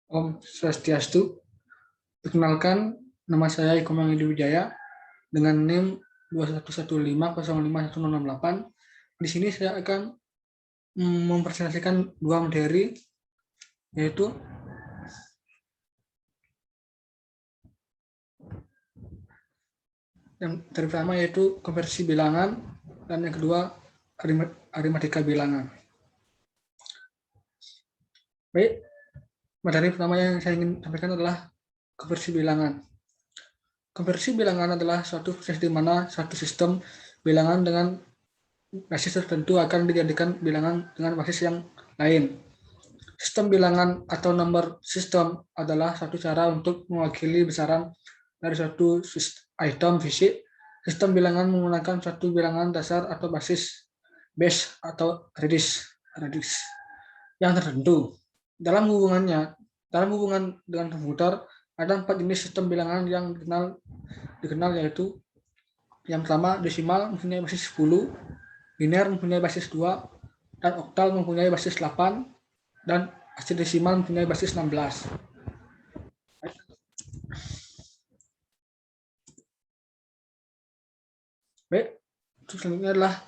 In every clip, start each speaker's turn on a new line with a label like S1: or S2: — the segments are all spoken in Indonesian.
S1: Om Swastiastu. Perkenalkan, nama saya Iko Mangidi Wijaya dengan NIM 2115051068. Di sini saya akan mempresentasikan dua materi, yaitu yang pertama yaitu konversi bilangan dan yang kedua aritmatika bilangan. Baik, materi pertama yang saya ingin sampaikan adalah konversi bilangan. Konversi bilangan adalah suatu proses di mana suatu sistem bilangan dengan basis tertentu akan dijadikan bilangan dengan basis yang lain. Sistem bilangan atau nomor sistem adalah satu cara untuk mewakili besaran dari suatu item fisik. Sistem bilangan menggunakan suatu bilangan dasar atau basis base atau radix yang tertentu. Dalam hubungan dengan komputer, ada 4 jenis sistem bilangan yang dikenal yaitu yang pertama desimal mempunyai basis 10, biner mempunyai basis 2, dan oktal mempunyai basis 8, dan hexadesimal mempunyai basis 16. Baik, selanjutnya adalah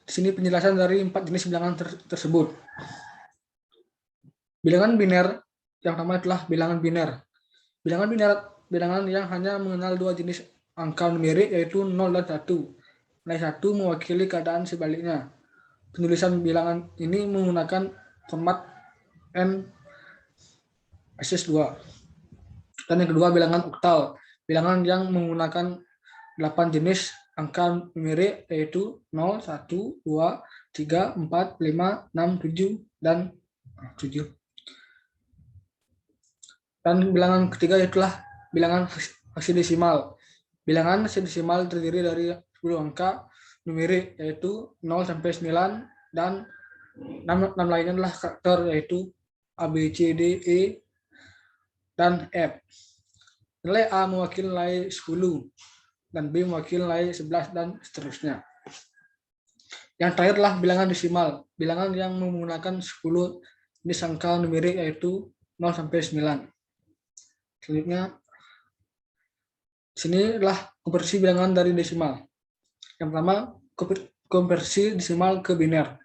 S1: di sini penjelasan dari 4 jenis bilangan tersebut. Bilangan biner, yang pertama adalah bilangan biner. Bilangan biner bilangan yang hanya mengenal 2 jenis angka numerik yaitu 0 dan 1. Nilai 1 mewakili keadaan sebaliknya. Penulisan bilangan ini menggunakan format n basis 2. Dan yang kedua bilangan oktal, bilangan yang menggunakan 8 jenis angka numerik yaitu 0, 1, 2, 3, 4, 5, 6, 7, dan 7. Dan bilangan ketiga itulah bilangan hexadesimal. Bilangan hexadesimal terdiri dari 10 angka numerik yaitu 0 sampai 9 dan 6 lainnya adalah karakter yaitu A, B, C, D, E, dan F. Nilai A mewakili nilai 10 dan B mewakili nilai 11 dan seterusnya. Yang terakhir adalah bilangan desimal, bilangan yang menggunakan 10 jenis angka numerik yaitu 0 sampai 9. Selanjutnya, sini adalah konversi bilangan dari desimal. Yang pertama, konversi desimal ke biner.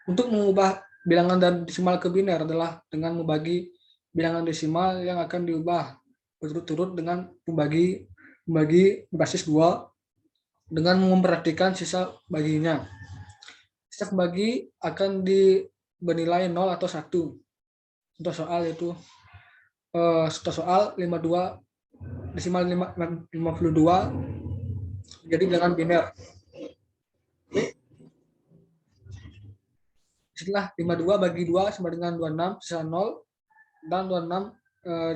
S1: Untuk mengubah bilangan dari desimal ke biner adalah dengan membagi bilangan desimal yang akan diubah berturut-turut dengan membagi basis 2 dengan memperhatikan sisa baginya. Sisa bagi akan bernilai 0 atau 1. Contoh soal itu soal 52 desimal 52 jadi bilangan biner. Setelah 52 bagi 2 sama dengan 26 sisa 0 dan 26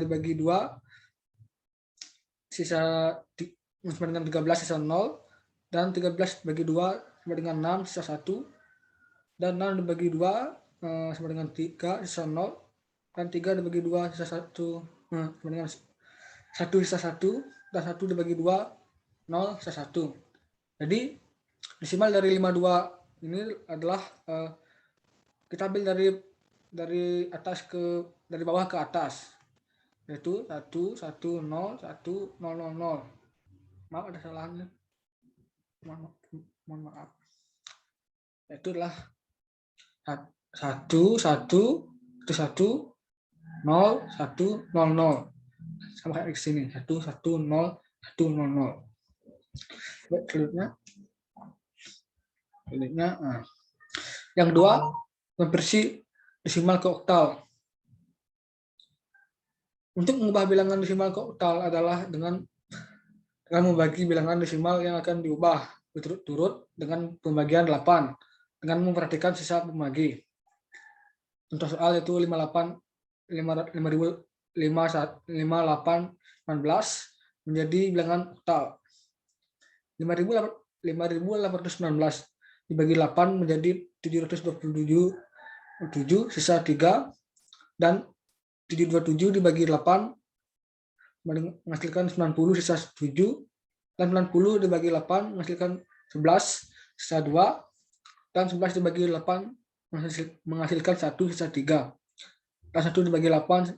S1: dibagi 2 sisa sama dengan 13 sisa 0 dan 13 bagi 2 sama dengan 6 sisa 1 dan 6 dibagi 2 sama dengan 3 sisa 0 dan 3 dibagi 2 sisa 1 sama dengan 1 sisa 1 dan 1 dibagi 2 0 sisa 1. Jadi desimal dari 52 ini adalah kita ambil dari bawah ke atas yaitu 1 1 0 1 0 0 0. Maaf ada salahnya. Mohon maaf. Itu adalah 1 1 1 1 0 1 0 0. Sama kayak di sini 1 1 0 1 0 0. Selanjutnya yang kedua konversi desimal ke oktal. Untuk mengubah bilangan desimal ke oktal adalah dengan membagi bilangan desimal yang akan diubah berturut-turut dengan pembagian 8 dengan memperhatikan sisa pembagi. Contoh soal itu 5819 menjadi bilangan oktal. 5819 dibagi 8 menjadi 727 sisa 3 dan 727 dibagi 8 menghasilkan 90 sisa 7 dan 90 dibagi 8 menghasilkan 11 sisa 2 dan 11 dibagi 8 menghasilkan 1 sisa 3 dan 1 dibagi 8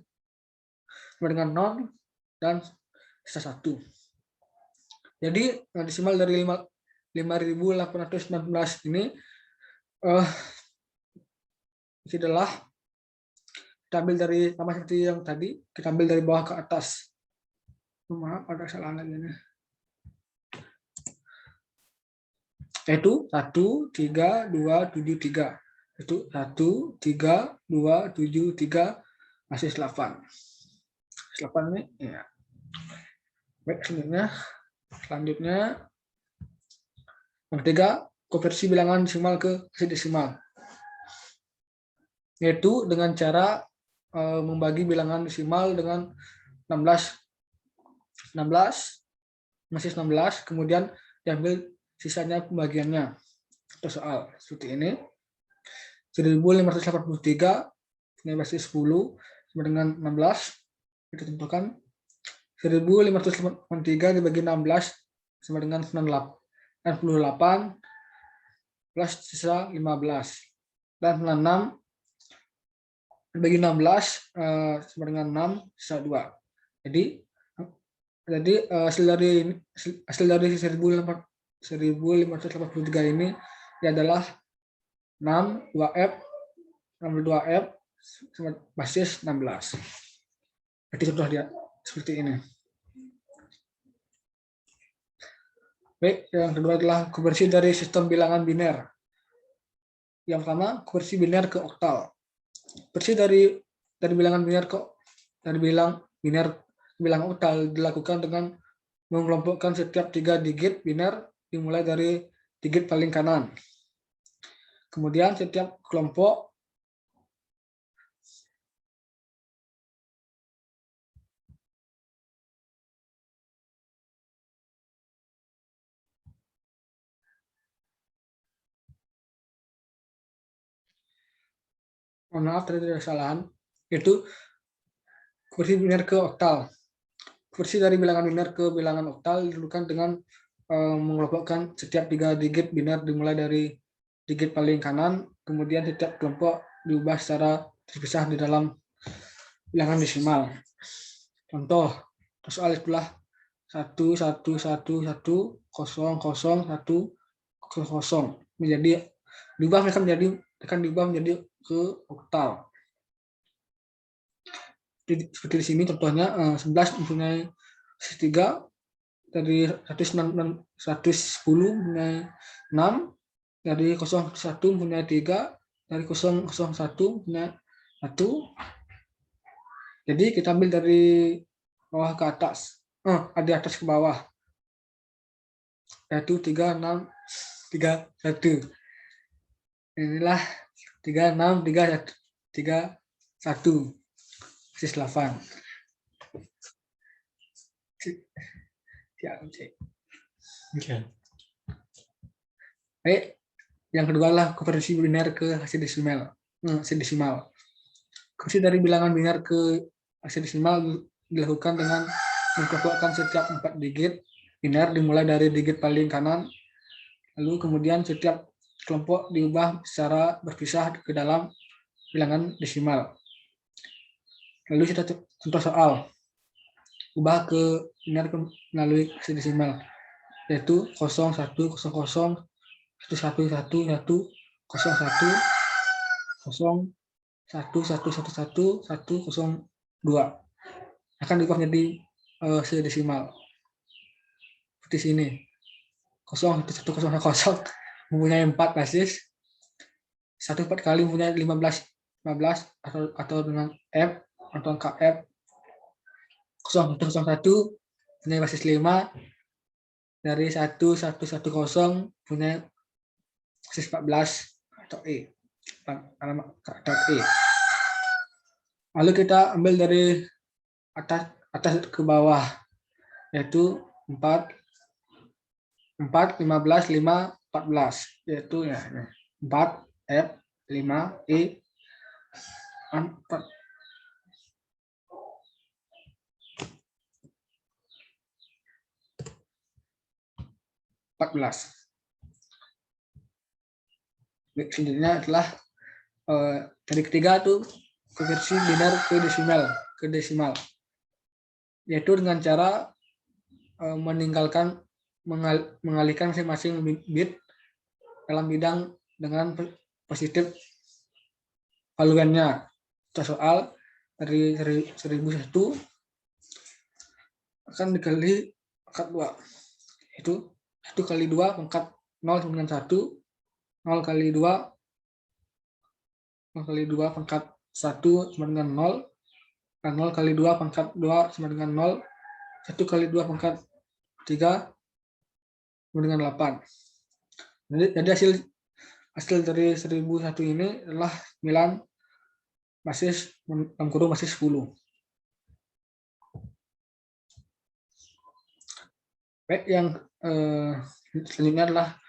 S1: sama dengan 0 dan sisa 1. Jadi desimal dari 5.819 ini adalah kita ambil dari sama seperti yang tadi, kita ambil dari bawah ke atas. Maaf, ada kesalahan lagi nih. Yaitu 1, 3, 2, 7, 3. Itu 1, 3, 2, 7, 3, masih 8. 8 ini, ya. Baik, selanjutnya yang ketiga, konversi bilangan desimal ke hexadesimal. Yaitu dengan cara membagi bilangan desimal dengan 16 masih 16, kemudian diambil sisanya pembagiannya. Atau soal seperti ini. 1583 nilai basis 10 sama dengan 16. Kita tentukan 1583 dibagi 16 sama dengan 98 plus sisa 15. Dan 66 dibagi 16 sama dengan 6 sisa 2. Jadi hasil dari 1583 ini adalah 6 2F 2F basis 16. Jadi contoh dia seperti ini. Baik, yang kedua adalah konversi dari sistem bilangan biner. Yang pertama, konversi biner ke oktal. Konversi dari bilangan biner ke bilangan oktal dilakukan dengan mengelompokkan setiap 3 digit biner dimulai dari digit paling kanan. Kemudian setiap kelompok maaf tadi ada kesalahan, yaitu konversi biner ke oktal. Konversi dari bilangan biner ke bilangan oktal dilakukan dengan mengelompokkan setiap 3 digit biner dimulai dari digit paling kanan, kemudian setiap kelompok diubah secara terpisah di dalam bilangan desimal. Contoh soal itulah 1 1 1 1 0 0 1 0 menjadi diubah akan diubah menjadi ke oktal. Seperti di sini contohnya 11 mempunyai 3 dari 110 mempunyai 6, dari 01 mempunyai 3, dari 001 mempunyai 1. Jadi kita ambil dari bawah ke atas, dari atas ke bawah, yaitu 3 6 3 1. Inilah 3 6 3 1 basis 8.
S2: Okay.
S1: Baik, yang kedua adalah konversi biner ke hexadesimal. Konversi dari bilangan biner ke hexadesimal dilakukan dengan mengelompokkan setiap 4 digit biner dimulai dari digit paling kanan, lalu kemudian setiap kelompok diubah secara berpisah ke dalam bilangan desimal. Lalu kita contoh soal ubah ke biner melalui hexadesimal, yaitu 01 00 11 11 1 1 1 0 1 1 1 1 1 102 akan diubah menjadi hexadesimal seperti sini. 0 1 1 0 0 mempunyai 4 basis, 1 4 kali mempunyai 15 atau dengan F atau angka F. 0 1 0 1 punya basis 5, dari 1 1 1 0 punya basis 14 atau E. Lalu kita ambil dari atas ke bawah, yaitu 4 15 5 14, yaitu ya 4 F 5 E 4. Selanjutnya adalah dari ketiga tuh konversi biner ke desimal. yaitu dengan cara mengalihkan masing-masing bit dalam bidang dengan positif valuennya. Soal dari 1001 akan dikali pangkat 2. Itu 1 kali 2 pangkat 0 sama dengan 1. 0 kali 2 pangkat 1 sama dengan 0. Dan 0 kali 2 pangkat 2 sama dengan 0. 1 kali 2 pangkat 3 sama dengan 8. Jadi hasil dari 1001 ini adalah 9 basis 10. Baik, yang selanjutnya adalah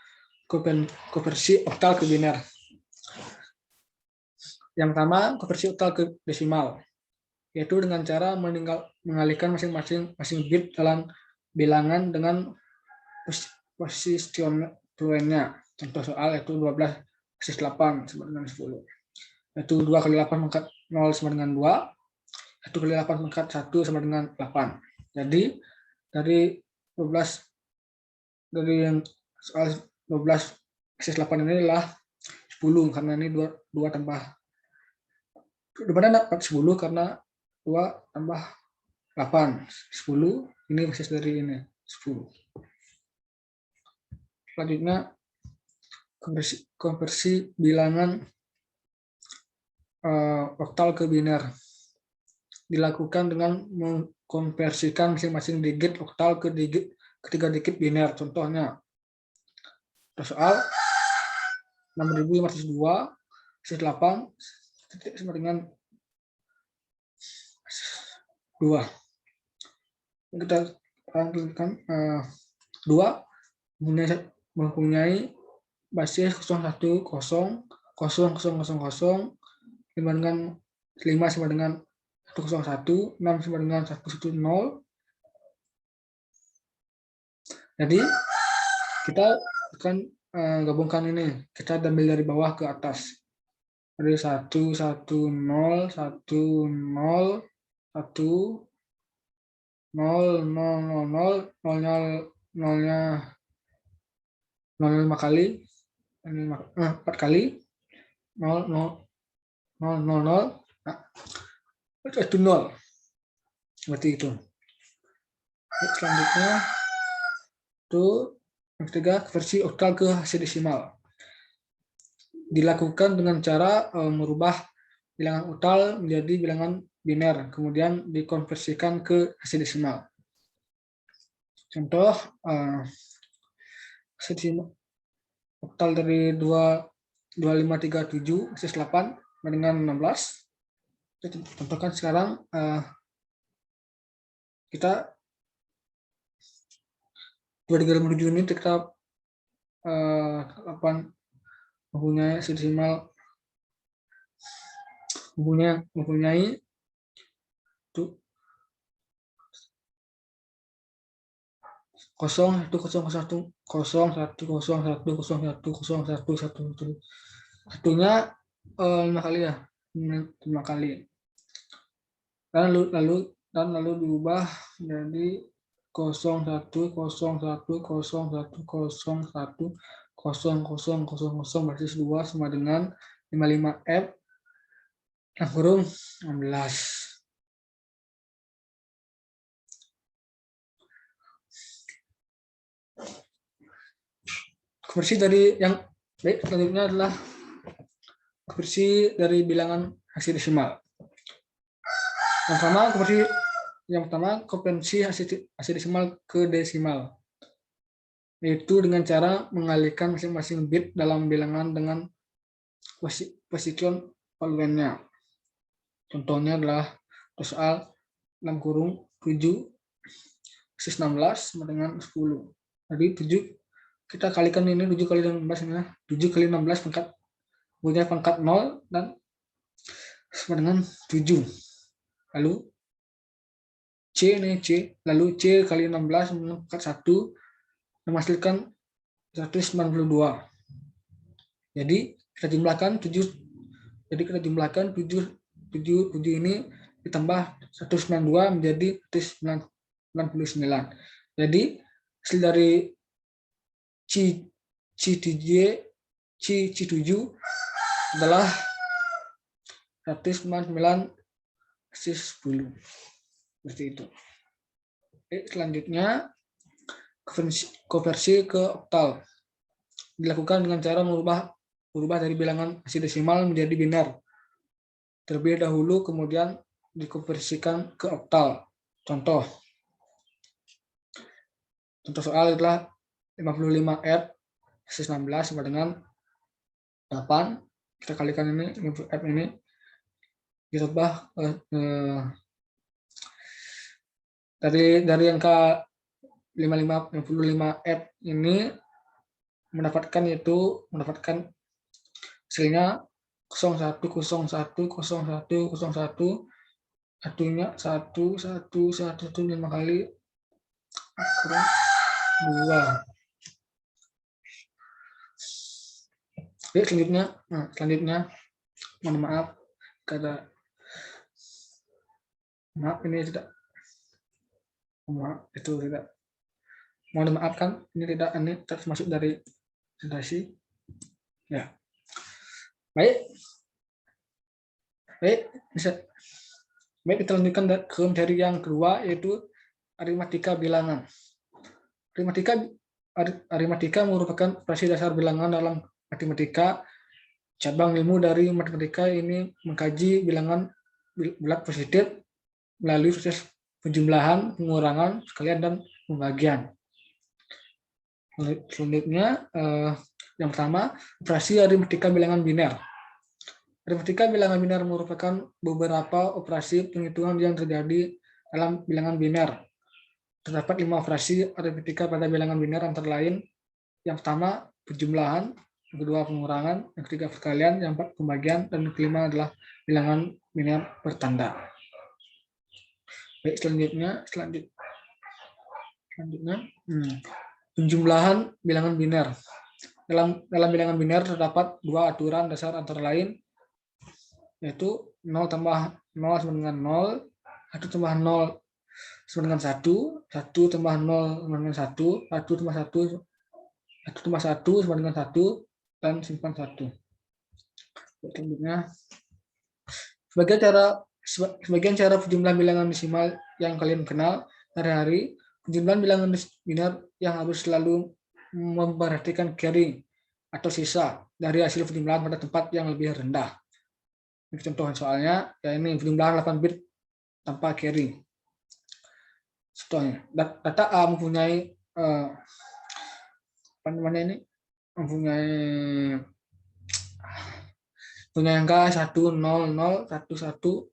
S1: konversi oktal ke biner. Yang pertama, konversi oktal ke desimal, yaitu dengan cara mengalihkan masing-masing bit dalam bilangan dengan posisionalnya. Contoh soal yaitu 12/8 sama dengan 10. Yaitu 2 kali 8 pangkat 0 sama dengan 2. 1 kali 8 pangkat 1 sama dengan 8. Jadi dari 12 dari yang soal 12/8 ini adalah 10 karena ini 2 tambah. Dimana dapat 10 karena 2 tambah 8. 10 ini basis dari ini 10. Selanjutnya konversi bilangan oktal ke biner dilakukan dengan mengkonversikan masing-masing digit oktal ke ketiga digit biner. Contohnya soal 6502 8 sama dengan 2. Kita tampilkan 2 mempunyai basis 0100000 dengan 5 sama dengan 101, 6 sama dengan 110. Jadi kita akan gabungkan ini. Kita ambil dari bawah ke atas. Dari 110, 10, 1, 0, 0, 0, 0, 5 kali, 4 kali, 0, 0, 0, 0, 0, itu 0. Seperti itu. Selanjutnya itu yang ketiga, konversi oktal ke hasil desimal. Dilakukan dengan cara merubah bilangan oktal menjadi bilangan biner, kemudian dikonversikan ke hasil desimal. Contoh hasil oktal dari 2537 basis 8 dengan 16. Kita contohkan sekarang kita 2357 ini kita 8 mempunyai hasil desimal mempunyai itu 0, 1, 0, 1, 0, 1, 0, 1, 0, 1, 0, 1, 1, 1. Satunya 5 kali ya, 5 kali. Dan lalu diubah menjadi 0, 1, 0, 1, 0, 1, 0, 1, 0, 0, 0, basis 2 sama dengan 55F yang kurung 16. Konversi dari yang baik selanjutnya adalah konversi dari bilangan hasil desimal. Yang pertama konversi hasil desimal ke desimal, yaitu dengan cara mengalihkan masing-masing bit dalam bilangan dengan position valuennya. Contohnya adalah soal 6 kurung 7 basis 16 sama dengan 10. Jadi 7 kita kalikan ini 7 kali 16 ini 7 kali 16 punya pangkat 0 dan sama dengan 7. Lalu C ini C, lalu C kali 16 dengan pangkat 1 menghasilkan 192. Jadi kita jumlahkan 7. Jadi kita jumlahkan 7 ini ditambah 192 menjadi 99. Jadi hasil dari C7 adalah 199 10. Seperti itu. Selanjutnya konversi ke oktal dilakukan dengan cara merubah dari bilangan heksidesimal menjadi biner terlebih dahulu, kemudian dikonversikan ke oktal. Contoh soal adalah 55F 16 sama dengan 8. Kita kalikan ini F ini ditambah dari angka 55F ini mendapatkan hasilnya 01010101, satunya 1115 kali kurang 2. Selanjutnya mohon maaf karena mohon maafkan ini tidak termasuk dari presentasi ya. Baik, kita lanjutkan ke materi yang kedua, yaitu aritmatika bilangan. Aritmatika merupakan operasi dasar bilangan dalam matematika. Cabang ilmu dari matematika ini mengkaji bilangan bulat positif melalui proses penjumlahan, pengurangan, sekalian, dan pembagian. Selanjutnya, yang pertama, operasi aritmatika bilangan biner. Aritmatika bilangan biner merupakan beberapa operasi penghitungan yang terjadi dalam bilangan biner. Terdapat 5 operasi aritmatika pada bilangan biner, antara lain yang pertama penjumlahan, yang kedua pengurangan, yang ketiga perkalian, yang keempat pembagian, dan yang kelima adalah bilangan biner bertanda. Baik, selanjutnya penjumlahan bilangan biner. Dalam bilangan biner terdapat 2 aturan dasar, antara lain yaitu 0 tambah 0 sama dengan 0, 1 tambah 0 sama dengan 1, 1 tambah 0 sama dengan 1, 1 tambah 1 sama dengan 1, dan simpan 1. Selanjutnya, sebagian cara penjumlahan bilangan desimal yang kalian kenal sehari-hari. Penjumlahan bilangan biner yang harus selalu memperhatikan carry atau sisa dari hasil penjumlahan pada tempat yang lebih rendah. Ini contoh soalnya, ya ini penjumlahan 8 bit tanpa carry. Contohnya, data A mempunyai punya angka 100111010,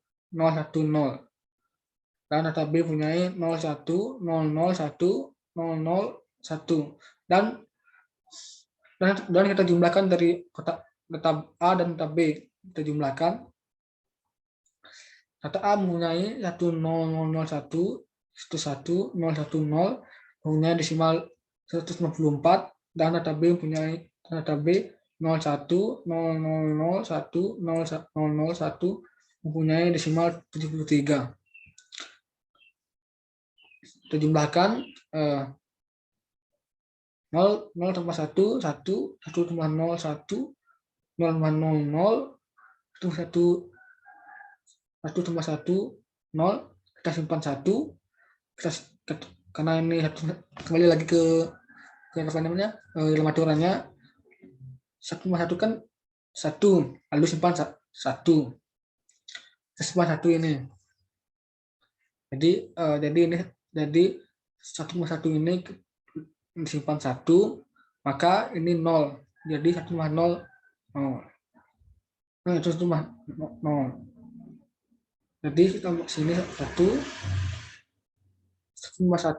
S1: dan data B punya 010010001, dan kita jumlahkan dari data A dan data B. Kita jumlahkan. Data A mempunyai 100011110, mempunyai desimal 154, dan data B mempunyai 01001001 mempunyai desimal 73. Kita jumlahkan 0 tambah 1 1, 1 tambah 0 1, 0 tambah 0 0, 1 tambah 1 0, kita simpan 1, karena ini kembali lagi ke apa namanya dalam aturannya 1 tambah 1 kan 1, lalu simpan 1, kita simpan 1 ini. Jadi 1 tambah 1 ini disimpan 1, maka ini 0, jadi 1 tambah 0 0. Nah, itu tambah 0. Jadi kita sini 1 tambah 1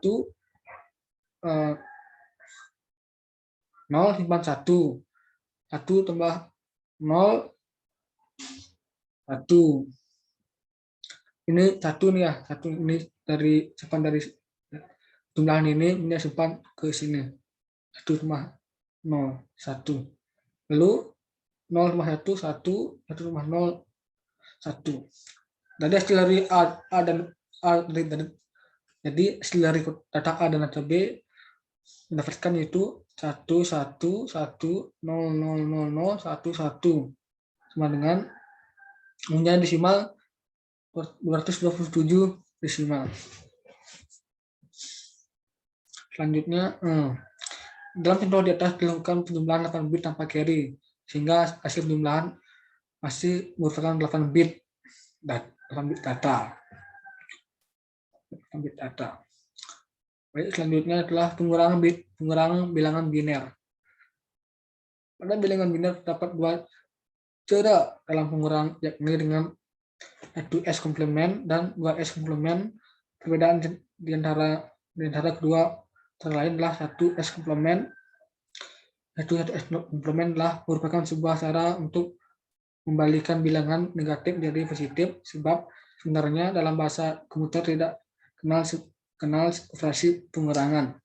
S1: 0 simpan 1 tambah 0 1. Ini 1 nih ya, 1 ini dari simpan dari jumlahan ini simpan ke sini. 1 tambah 0 1. Lalu 0 tambah 1 1, 1 tambah 0 1. Jadi hasil dari A dan jadi hasil dari data A dan data B mendapatkan yaitu 111000011 sama dengan punya desimal 227 desimal. Selanjutnya, dalam contoh di atas dilakukan penjumlahan 8 bit tanpa carry, sehingga hasil penjumlahan masih merupakan 8 bit data. 8 bit data. Baik, selanjutnya adalah pengurangan bilangan biner. Pada bilangan biner terdapat dua cara dalam pengurangan, yakni dengan 1s komplement dan 2s komplement. Perbedaan di antara kedua antara lain adalah 1s komplement. 1s komplement adalah merupakan sebuah cara untuk membalikan bilangan negatif jadi positif, sebab sebenarnya dalam bahasa komputer tidak kenal operasi pengurangan,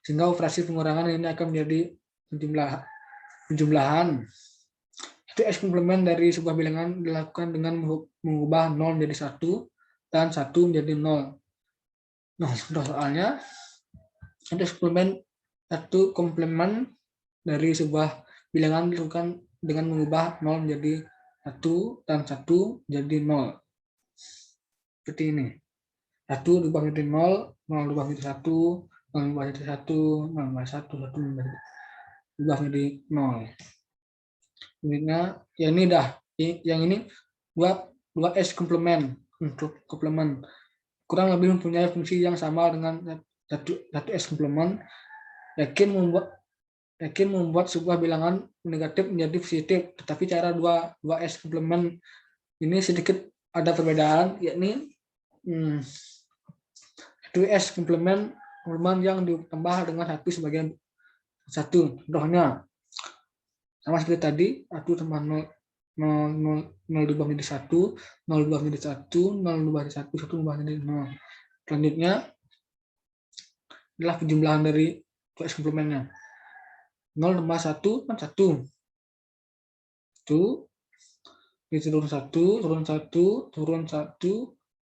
S1: sehingga operasi pengurangan ini akan menjadi penjumlahan. Itu S komplement dari sebuah bilangan dilakukan dengan mengubah 0 menjadi 1 dan 1 menjadi 0. Nah, soalnya itu satu komplement dari sebuah bilangan dilakukan dengan mengubah 0 menjadi 1 dan 1 menjadi 0. Seperti ini. 1 diubah menjadi 0, 0 diubah menjadi 1, 0 diubah menjadi 1, 0 diubah 1, 1 diubah menjadi 0. Ini yang ini dah, yang ini 2s komplement untuk komplement kurang lebih mempunyai fungsi yang sama dengan 1s komplement, yakin membuat sebuah bilangan negatif menjadi positif, tetapi cara 2s komplement ini sedikit ada perbedaan, yakni 1s komplement yang ditambah dengan 1 sebagai 1. Contohnya sama seperti tadi, 1 tambah 0 diubah menjadi 1, 0 diubah menjadi 1, 0 diubah menjadi 1, 1 diubah menjadi 0. Selanjutnya adalah penjumlahan dari 2s komplementnya. 0 tambah 1 kan 1. 1 turun 1, turun 1, turun 1,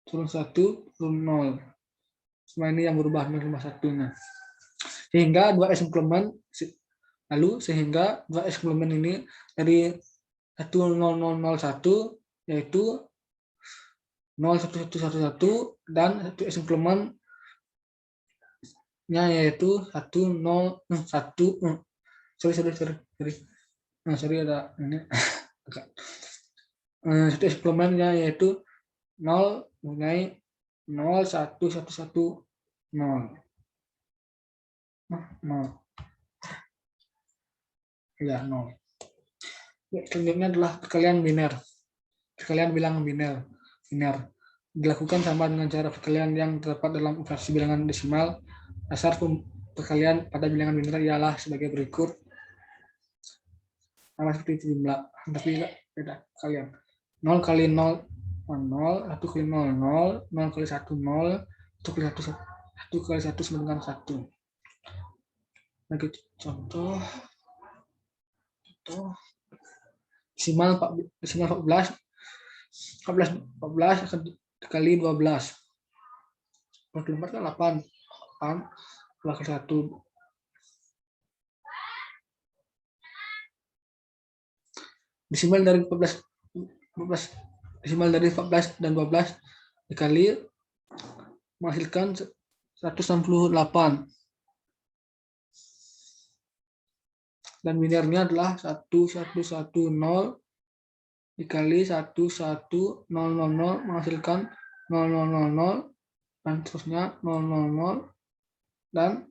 S1: turun 1, turun 0. Semua ini yang berubah 0 tambah 1-nya. Sehingga 2s komplement sehingga 2s komplement ini dari 10001 yaitu 01111 dan 1s komplementnya yaitu 101. Sorry ada ini. 1s komplementnya yaitu 0 mulai 01110. 0. Ya, 0. Selanjutnya adalah perkalian biner. Perkalian bilangan biner. Dilakukan sama dengan cara perkalian yang terdapat dalam operasi bilangan desimal. Dasar perkalian pada bilangan biner ialah sebagai berikut. Sama seperti jumlah, tapi beda kalian. 0 kali 0 0, 1 kali 0 0, 0 kali 1 0, 1 kali 1 1 kali 1 sama dengan 1. Lagi contoh desimal 14 kali 12. 24 kan 8 kali 1. Desimal dari 14 desimal dari 14 dan 12 dikali menghasilkan 168. Dan binernya adalah 1110 dikali 11000 menghasilkan 0000 dan terusnya 000 dan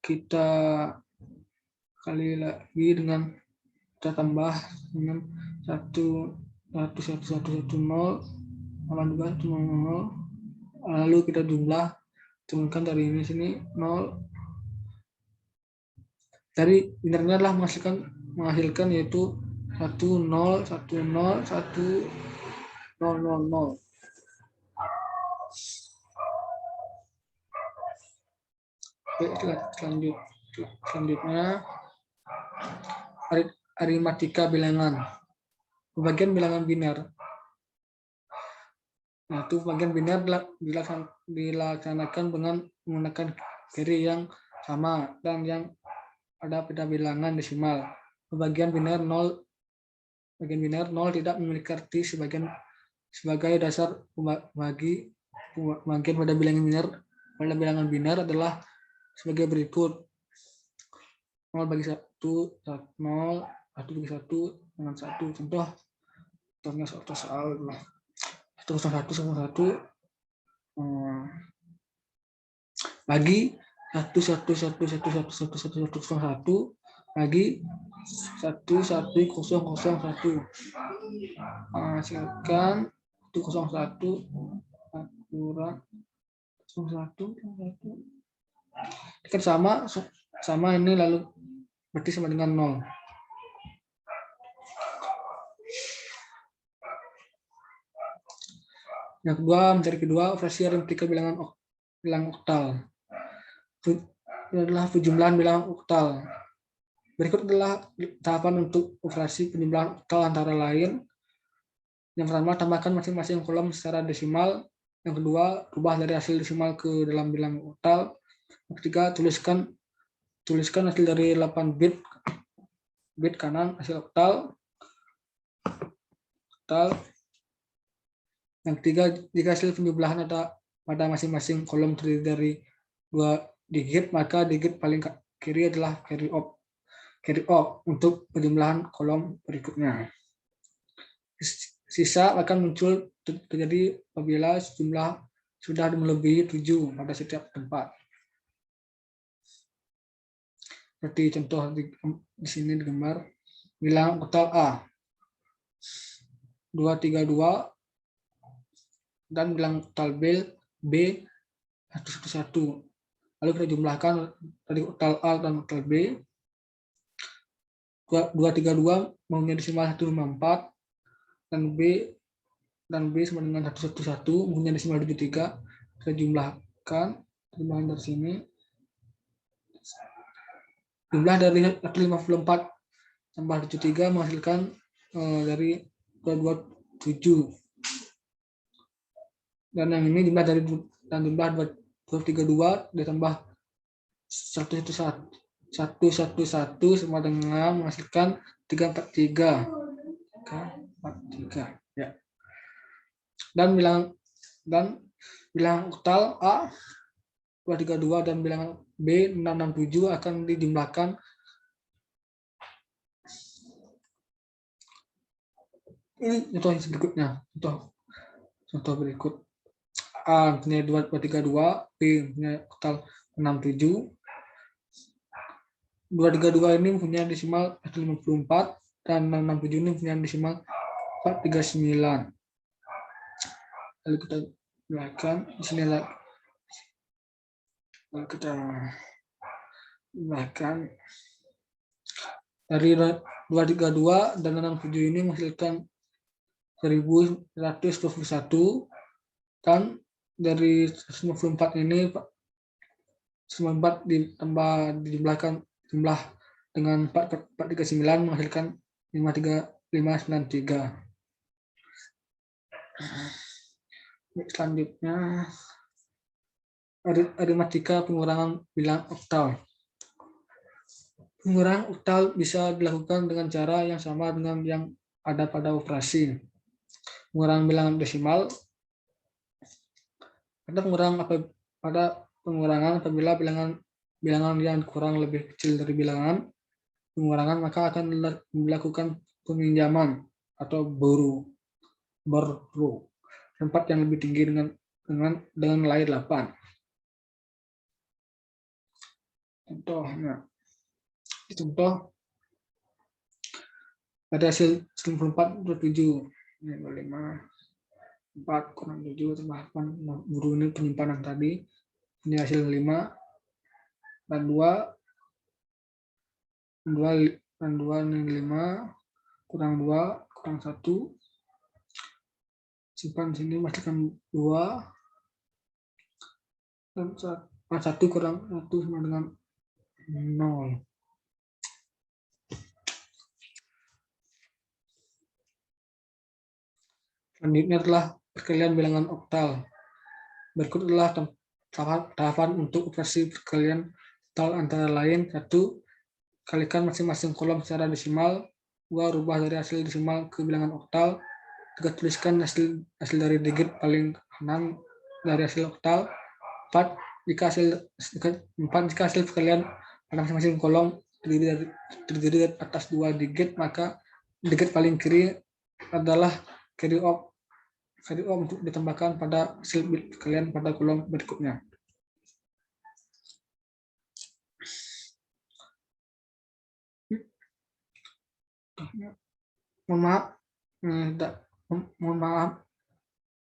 S1: kita kali lagi dengan kita tambah dengan 11110 lalu kita jumlah temukan dari ini sini 0 dari binernya adalah menghasilkan yaitu 10101000. Selanjutnya aritmatika bilangan. Pembagian bilangan biner. Nah, itu bagian biner dilaksanakan dengan menggunakan carry yang sama dan yang ada pada bilangan desimal. Bagian biner 0 tidak memiliki arti sebagai dasar pembagian pada bilangan biner adalah sebagai berikut. 0 bagi 1, 0, 1 bagi 1 dengan 1. Contohnya soal adalah 101 sama 1 bagi 1 bagi 1 hasilkan 101 kurang 1 kan sama ini lalu berarti sama dengan 0. Yang kedua, mencari kedua operasi aritmatika bilangan oktal. Ini adalah penjumlahan bilangan oktal. Berikut adalah tahapan untuk operasi penjumlahan oktal antara lain. Yang pertama, tambahkan masing-masing kolom secara desimal. Yang kedua, rubah dari hasil desimal ke dalam bilangan oktal. Yang ketiga, tuliskan hasil dari 8 bit kanan hasil oktal. Yang ketiga, jika hasil penjumlahan ada pada masing-masing kolom terdiri dari 2 digit, maka digit paling kiri adalah carry off untuk penjumlahan kolom berikutnya. Sisa akan muncul terjadi apabila jumlah sudah melebihi 7 pada setiap tempat. Seperti contoh di sini digambar bilangan oktal A 232 dan bilangan oktal B 111. Lalu kita jumlahkan dari oktal A dan oktal B. 232 mempunyai desimal 154 dan B sama dengan 111 mempunyai desimal 73. Kita jumlahkan dari sini. Jumlah dari 154 tambah 73 menghasilkan dari 227. Dan yang ini jumlah 232 ditambah 111 sama dengan menghasilkan 343 ya. Dan bilangan oktal A 232 dan bilangan B 667 akan dijumlahkan ini contoh berikutnya. Contoh berikut. A punya 232, B punya oktal 67. 232 ini punya desimal 54 dan 667 ini punya desimal 439. Lalu kita gunakan di sini lalu kita gunakan dari 232 dan 67 ini menghasilkan 1121 dan dari 154 ini 154 dijumlahkan jumlah dengan 439 menghasilkan 593. Selanjutnya aritmatika pengurangan bilangan oktal. Pengurangan oktal bisa dilakukan dengan cara yang sama dengan yang ada pada operasi pengurangan bilangan desimal. Ada pengurangan apabila bilangan yang kurang lebih kecil dari bilangan pengurangan, maka akan dilakukan peminjaman atau boru tempat yang lebih tinggi dengan nilai 8. Contoh ada hasil 94/7 ini 5 4 kurang 7 tambah 8 boru ini penyimpanan tadi ini hasil 5 dan 2 ini 5 kurang 2 kurang 1 simpan sini masukkan 2 dan 1 kurang 1 sama dengan 0. Selanjutnya adalah perkalian bilangan oktal. Berikut adalah tahapan untuk operasi perkalian oktal antara lain. 1. Kalikan masing-masing kolom secara desimal. 2. Rubah dari hasil desimal ke bilangan oktal. 3. Tuliskan hasil dari digit paling kanan dari hasil oktal. 4. Jika hasil perkalian pada masing-masing kolom terdiri dari atas 2 digit, maka digit paling kiri adalah carry over untuk ditambahkan pada hasil perkalian pada kolom berikutnya. Mohon maaf,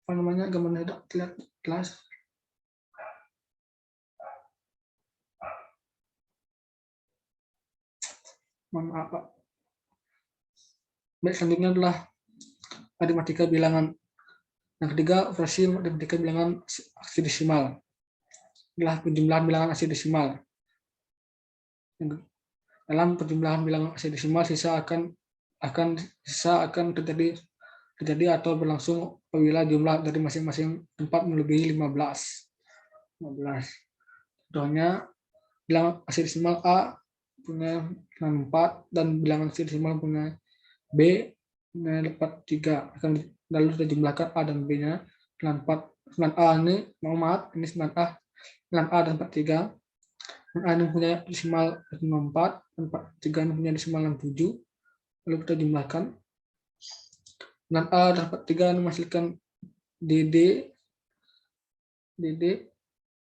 S1: gambarnya tidak terlihat jelas. Mohon maaf, Pak. Baik, selanjutnya adalah aritmatika bilangan. Yang ketiga, operasi aritmatika bilangan aksi desimal. Adalah penjumlahan bilangan aksi desimal. Dalam penjumlahan bilangan aksi desimal, sisa akan terjadi atau berlangsung apabila jumlah dari masing-masing tempat melebihi 15. Contohnya, bilangan aksi desimal A punya 4 dan bilangan aksi desimal punya B punya 3. Lalu kita jumlahkan A dan B-nya. 9A ini, ini 9A dan 43. 9A ini punya desimal 54, dan 43 ini punya desimal 67. Lalu kita jumlahkan. 9A dan 43 ini menghasilkan DD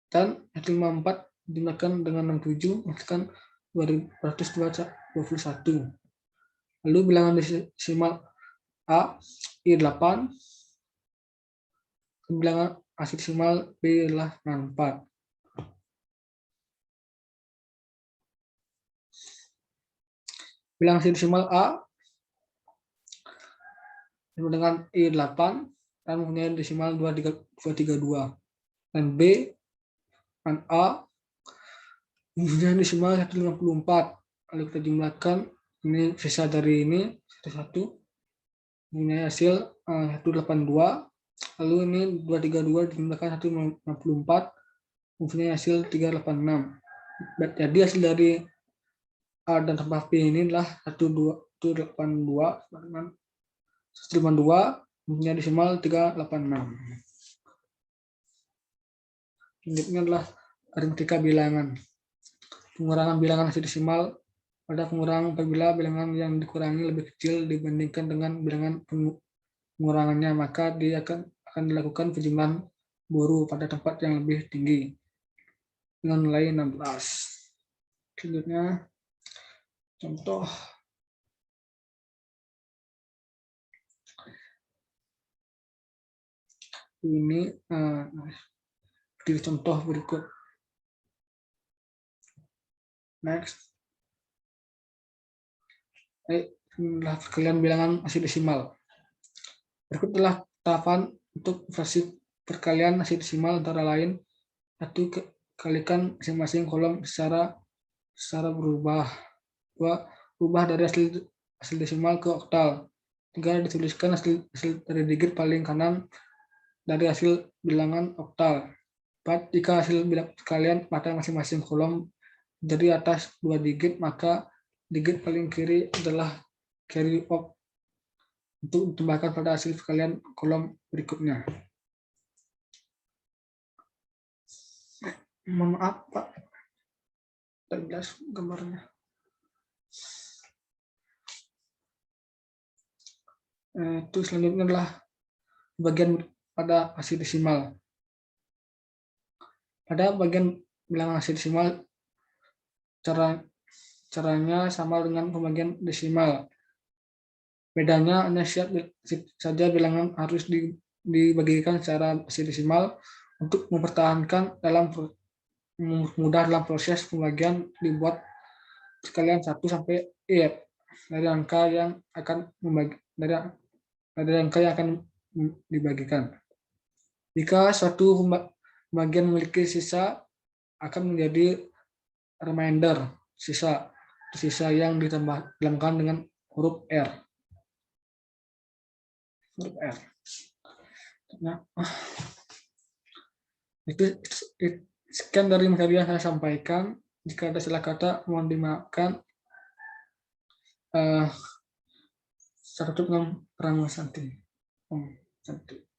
S1: dan hasil 54 dijumlahkan dengan 67 menghasilkan 221. Lalu bilangan desimal A I8, bilangan aksi desimal B adalah 64. Bilangan aksi desimal A dengan I8 dan mempunyai desimal 232, dan B dan A mempunyai desimal 154. Lalu kita jumlahkan, ini sisa dari ini satu mempunyai hasil 182. Lalu ini 232 dijumlahkan 164 mempunyai hasil 386. Jadi hasil dari A dan tambah B ini adalah 182 mempunyai desimal 386. Selanjutnya adalah aritmatika bilangan. Pengurangan bilangan hasil desimal. Pada pengurangan apabila bilangan yang dikurangi lebih kecil dibandingkan dengan bilangan pengurangannya, maka dia akan dilakukan penjumlahan baru pada tempat yang lebih tinggi dengan nilai 16. Selanjutnya contoh. Ini di contoh berikut. Next. Inilah perkalian bilangan hasil desimal. Berikut adalah tahapan untuk operasi perkalian hasil desimal antara lain. 1. Kalikan masing-masing kolom secara berubah. 2. Ubah dari hasil desimal ke oktal. 3. Dituliskan hasil dari digit paling kanan dari hasil bilangan oktal. 4. Jika hasil perkalian pada masing-masing kolom dari atas 2 digit, maka digit paling kiri adalah carry over untuk ditambahkan pada hasil perkalian kolom berikutnya. Mohon maaf, Pak, tidak jelas gambarnya. Itu selanjutnya adalah bagian pada hasil desimal. Pada bagian bilangan hasil desimal, caranya sama dengan pembagian desimal. Bedanya hanya saja bilangan harus dibagikan secara hasil desimal untuk mempertahankan mudah dalam proses pembagian. Dibuat sekalian 1 sampai dari angka yang akan dibagikan. Jika suatu pembagian memiliki sisa, akan menjadi remainder, sisa yang ditambahkan dengan huruf R. Nah, sekian dari materi yang saya sampaikan. Jika ada salah kata, mohon dimaafkan. Saya tutup dengan Rama Santi. Om Santi.